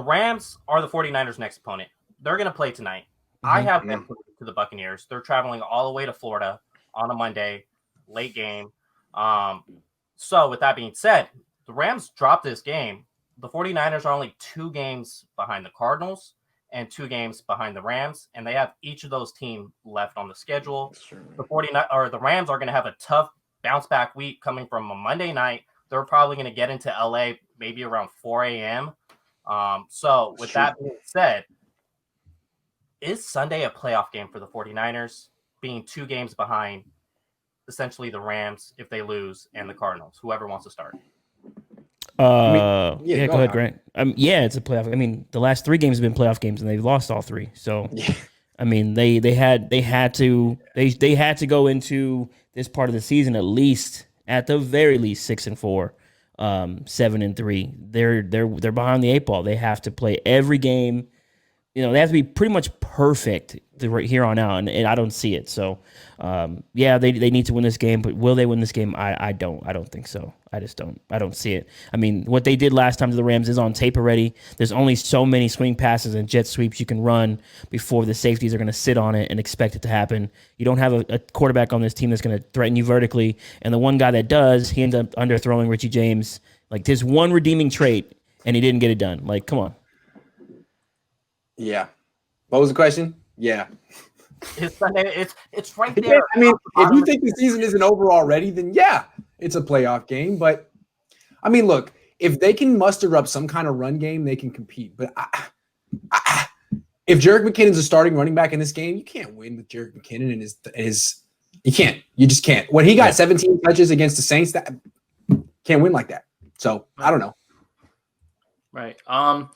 Rams are the 49ers' next opponent. They're going to play tonight. I have been to the Buccaneers. They're traveling all the way to Florida on a Monday, late game. So with that being said, the Rams dropped this game. The 49ers are only 2 games behind the Cardinals and 2 games behind the Rams, and they have each of those teams left on the schedule. The Rams are going to have a tough bounce back week coming from a Monday night. They're probably going to get into LA maybe around 4 a.m. So with that being said, is Sunday a playoff game for the 49ers, being 2 games behind essentially the Rams if they lose and the Cardinals, whoever wants to start? Go ahead, Grant. It's a playoff. I mean, the last 3 games have been playoff games, and they've lost all 3. So, I mean, they had to go into this part of the season at the very least 6-4, 7-3. They're behind the 8 ball. They have to play every game. They have to be pretty much perfect right here on out, and I don't see it. So, they need to win this game, but will they win this game? I don't think so. I don't see it. I mean, what they did last time to the Rams is on tape already. There's only so many swing passes and jet sweeps you can run before the safeties are going to sit on it and expect it to happen. You don't have a quarterback on this team that's going to threaten you vertically, and the one guy that does, he ends up underthrowing Richie James. Like, there's one redeeming trait, and he didn't get it done. Like, come on. Yeah. What was the question? Yeah. It's right there. I mean, if you think the season isn't over already, then yeah, it's a playoff game. But I mean, look, if they can muster up some kind of run game, they can compete. But if Jerick McKinnon's a starting running back in this game, you can't win with Jerick McKinnon and his you can't. You just can't. When he got 17 touches against the Saints, that can't win like that. So I don't know. Right. I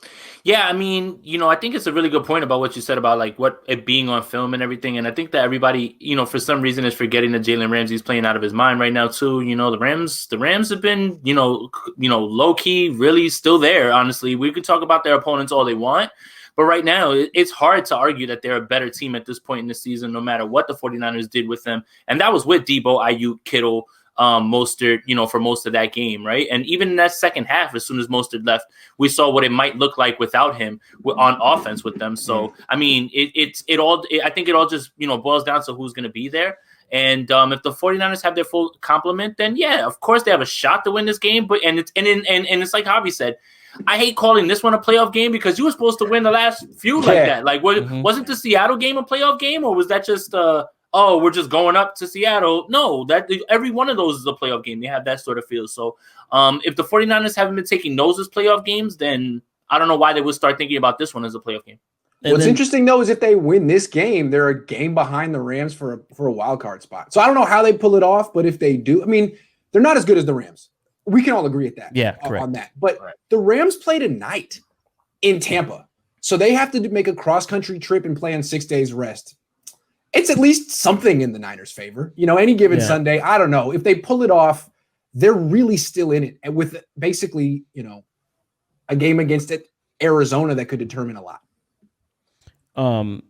mean, I think it's a really good point about what you said about like what it being on film and everything. And I think that everybody, for some reason is forgetting that Jalen Ramsey's playing out of his mind right now too. The Rams have been, low key, really still there. Honestly, we could talk about their opponents all they want, but right now it's hard to argue that they're a better team at this point in the season, no matter what the 49ers did with them. And that was with Debo, Ayuk, Kittle, Mostert, for most of that game, right? And even in that second half, as soon as Mostert left, we saw what it might look like without him on offense with them. So, I mean, I think it all just, boils down to who's going to be there. And if the 49ers have their full complement, then yeah, of course they have a shot to win this game. But it's like Javi said, I hate calling this one a playoff game because you were supposed to win the last few like that. Like, wasn't the Seattle game a playoff game, or was that just we're just going up to Seattle? No, that every one of those is a playoff game. They have that sort of feel. So if the 49ers haven't been taking those as playoff games, then I don't know why they would start thinking about this one as a playoff game. What's interesting, though, is if they win this game, they're a game behind the Rams for a wild card spot. So I don't know how they pull it off, but if they do, I mean, they're not as good as the Rams. We can all agree at that. Yeah, correct. On that. But the Rams play tonight in Tampa. So they have to make a cross-country trip and play on 6 days rest. It's at least something in the Niners' favor. Any given Sunday, I don't know. If they pull it off, they're really still in it. And with basically, a game against Arizona that could determine a lot. And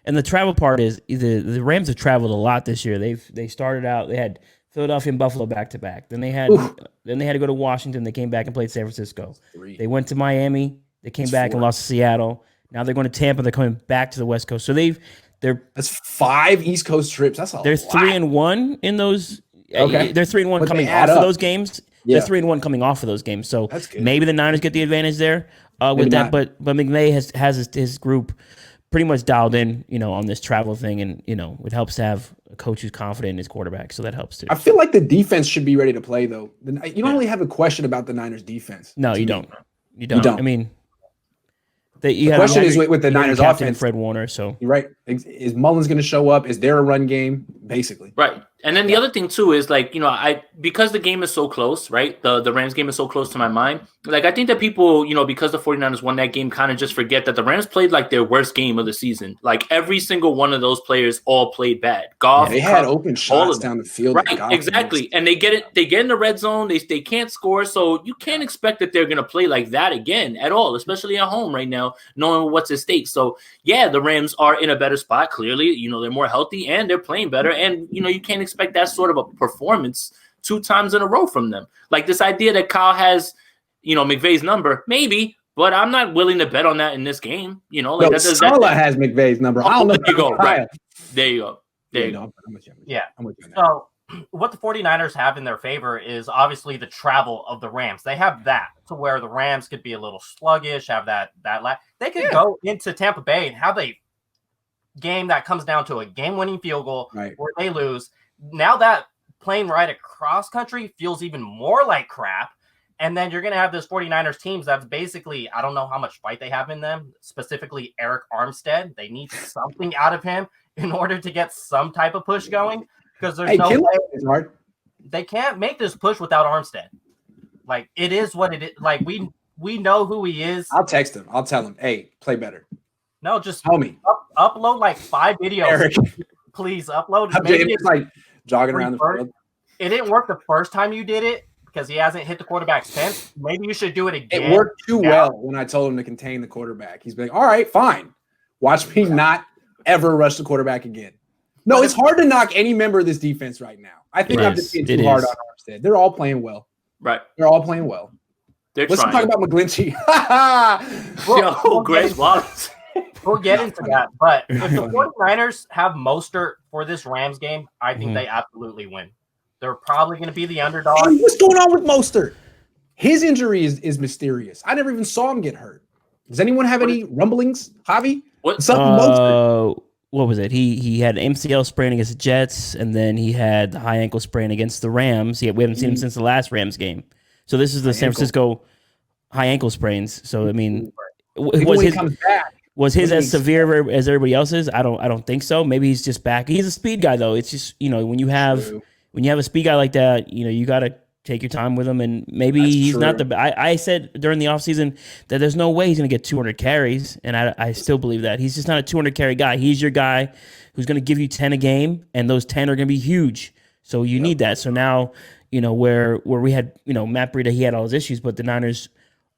the travel part is the Rams have traveled a lot this year. They started out, they had Philadelphia and Buffalo back to back. Then they had to go to Washington. They came back and played San Francisco. 3. They went to Miami. They came back 4. And lost to Seattle. Now they're going to Tampa. They're coming back to the West Coast. So that's 5 East Coast trips. That's a lot. They're 3-1 in those. Okay. They're 3-1 coming off of those games. Yeah. They're 3-1 coming off of those games. So maybe the Niners get the advantage there with that. But McVay has his group pretty much dialed in, on this travel thing, and it helps to have a coach who's confident in his quarterback. So that helps too. I feel like the defense should be ready to play though. You don't really have a question about the Niners defense. No, you don't. You don't. I mean. The question is with the Niners offense, Fred Warner. So you're right. Is Mullins going to show up? Is there a run game? Basically, right. And then the other thing too is like because the game is so close, right? The Rams game is so close to my mind. Like I think that people, because the 49ers won that game, kind of just forget that the Rams played like their worst game of the season. Like every single one of those players all played bad. Goff, they had open shots down the field. Right, exactly. And they get it. They get in the red zone. They can't score. So you can't expect that they're going to play like that again at all, especially at home right now, knowing what's at stake. So yeah, the Rams are in a better spot. Clearly, they're more healthy and they're playing better. And you can't expect that sort of a performance 2 times in a row from them. Like this idea that Kyle has, McVay's number, maybe, but I'm not willing to bet on that in this game. You know, like Salah has McVay's number. I don't know. There you go. Right. There you go. There you go. Yeah. So what the 49ers have in their favor is obviously the travel of the Rams. They have that to where the Rams could be a little sluggish, have that they could go into Tampa Bay and have a game that comes down to a game-winning field goal where they lose. Now that playing right across country feels even more like crap. And then you're going to have this 49ers teams that's basically, I don't know how much fight they have in them, specifically Eric Armstead. They need something out of him in order to get some type of push going, because there's no way they can't make this push without Armstead. Like, it is what it is. Like, we know who he is. I'll text him. I'll tell him, hey, play better. No, just tell me. Upload like 5 videos. Eric. Please upload. It's like jogging around the field. It didn't work the first time you did it because he hasn't hit the quarterback's fence. Maybe you should do it again. It worked too well when I told him to contain the quarterback. He's been like, all right, fine. Watch me not ever rush the quarterback again. No, it's hard to knock any member of this defense right now. I think I'm just being too hard on Armstead. They're all playing well. Right. They're all playing well. Let's talk about McGlinchey. Grace Wallace. We'll get into that. But if the 49ers have Mostert for this Rams game, I think they absolutely win. They're probably going to be the underdog. Hey, what's going on with Mostert? His injury is mysterious. I never even saw him get hurt. Does anyone have any rumblings, Javi? What was it? He had an MCL sprain against the Jets, and then he had the high ankle sprain against the Rams. We haven't seen him since the last Rams game. So this is the San Francisco high ankle sprains. So I mean, was his as severe as everybody else's? I don't think so. Maybe he's just back. He's a speed guy though. It's just, when you have a speed guy like that, you got to take your time with him, and maybe he's not the. I said during the offseason that there's no way he's going to get 200 carries, and I still believe that. He's just not a 200 carry guy. He's your guy who's going to give you 10 a game, and those 10 are going to be huge. So you need that. So now, where we had, Matt Breida, he had all his issues, but the Niners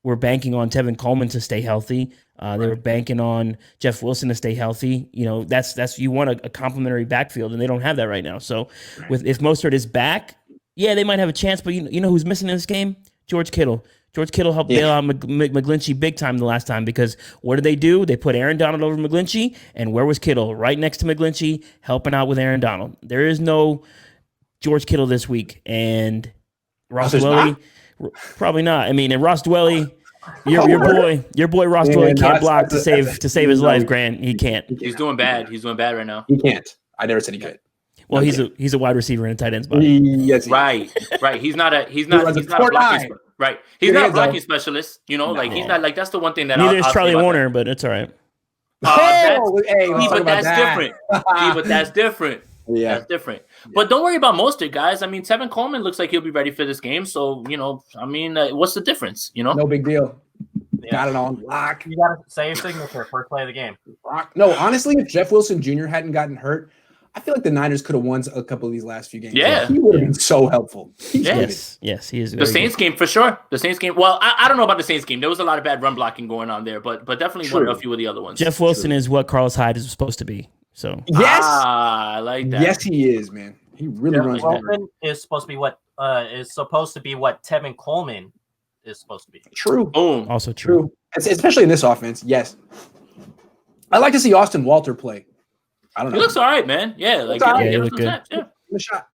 were banking on Tevin Coleman to stay healthy. They were banking on Jeff Wilson to stay healthy. That's you want a complementary backfield, and they don't have that right now. So if Mostert is back, yeah, they might have a chance, but you know who's missing in this game? George Kittle. George Kittle helped bail out McGlinchey big time the last time, because what did they do? They put Aaron Donald over McGlinchey, and where was Kittle? Right next to McGlinchey, helping out with Aaron Donald. There is no George Kittle this week, and Ross Dwelly, probably not. I mean, and Ross Dwelly, your boy Ross Dwelly can't block to save his life, Grant. He can't. He's doing bad. He's doing bad right now. He can't. I never said he could. Well, he's a wide receiver in a tight end's body. Yes, right. He's not a blocking. Right. He's not a blocking specialist. He's not like, that's the one thing that neither is Charlie Warner, but it's all right. But that's different. But that's different. Yeah, that's different. Yeah. But don't worry about Mostert, guys. I mean, Tevin Coleman looks like he'll be ready for this game. So what's the difference? No big deal. Yeah. Got it on lock. You got to say your signature first play of the game. No, honestly, if Jeff Wilson Jr. hadn't gotten hurt, I feel like the Niners could have won a couple of these last few games. Yeah, he would have been so helpful. Yes, he is. The Saints game for sure. The Saints game. Well, I don't know about the Saints game. There was a lot of bad run blocking going on there, but definitely won a few of the other ones. Jeff Wilson is what Carlos Hyde is supposed to be. So yes, I like that. Yes, he is, man. He really runs. Wilson is supposed to be what Tevin Coleman is supposed to be. True. Boom. Also true. Especially in this offense. Yes. I like to see Austin Walter play. I don't know. He looks all right, man. Yeah, he looked good. Give him a shot.